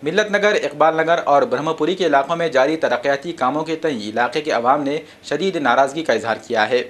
मिल्लत नगर, इकबाल नगर और ब्रह्मपुरी के इलाकों में जारी तरक्याती कामों के तई इलाके के अवाम ने शदीद नाराजगी का इजहार किया है।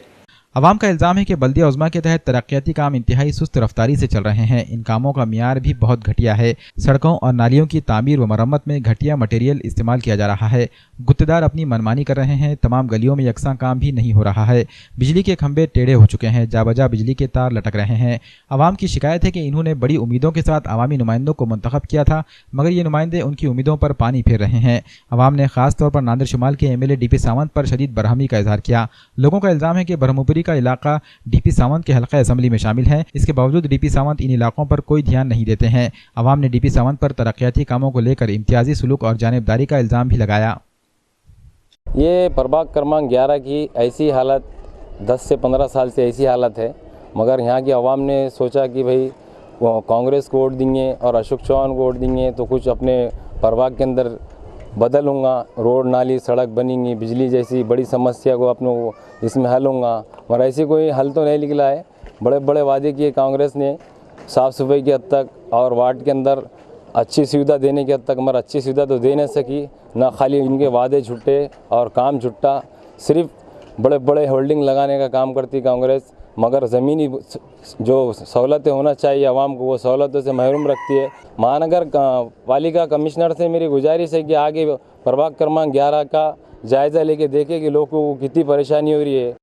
अवाम का इल्ज़ाम है कि बल्दिया उज़्मा के तहत तरक्याती काम इंतहाई सुस्त रफ्तारी से चल रहे हैं। इन कामों का मियार भी बहुत घटिया है। सड़कों और नालियों की तामीर व मरम्मत में घटिया मटेरियल इस्तेमाल किया जा रहा है। गुत्तेदार अपनी मनमानी कर रहे हैं। तमाम गलियों में यकसा काम भी नहीं हो रहा है। बिजली के खंभे टेढ़े हो चुके हैं। जाबजा बिजली के तार लटक रहे हैं। अवाम की शिकायत है कि इन्होंने बड़ी उम्मीदों के साथ अवामी नुमाइंदों को मुंतखब किया था, मगर ये नुमाइंदे उनकी उम्मीदों पर पानी फेर रहे हैं। अवाम ने खास तौर पर नादिर शुमाल के MLA DP सावंत पर शदीद बरहमी का इजहार किया। लोगों का इल्ज़ाम है कि ब्रह्मपुरी का इलाका DP सावंत के हल्का असम्बली में शामिल है। इसके बावजूद DP सावंत इन इलाकों पर कोई ध्यान नहीं देते हैं। अवाम ने DP सावंत पर तरक्याती कामों को लेकर इम्तियाजी सुलूक और जानिबदारी का इल्ज़ाम भी लगाया। ये प्रभाग क्रमांक 11 की ऐसी हालत 10 से 15 साल से ऐसी हालत है, मगर यहाँ की आवाम ने सोचा कि भाई वो कांग्रेस को वोट देंगे और अशोक चौहान को वोट देंगे तो कुछ अपने प्रभाग के अंदर बदलूँगा, रोड नाली सड़क बनेंगी, बिजली जैसी बड़ी समस्या को अपने इसमें हल होगा, मगर ऐसे कोई हल तो नहीं निकला है। बड़े बड़े वादे किए कांग्रेस ने साफ़ सफाई की हद तक और वार्ड के अंदर अच्छी सुविधा देने की हद तक, मगर अच्छी सुविधा तो दे नहीं सकी। ना खाली इनके वादे छुट्टे और काम छुट्टा, सिर्फ बड़े बड़े होल्डिंग लगाने का काम करती कांग्रेस, मगर ज़मीनी जो सहूलतें होना चाहिए आवाम को वो सहूलतों से महरूम रखती है। महानगर पालिका कमिश्नर से मेरी गुजारिश है कि आगे प्रभाग क्रमांक 11 का जायज़ा लेके देखें कि लोगों को कितनी परेशानी हो रही है।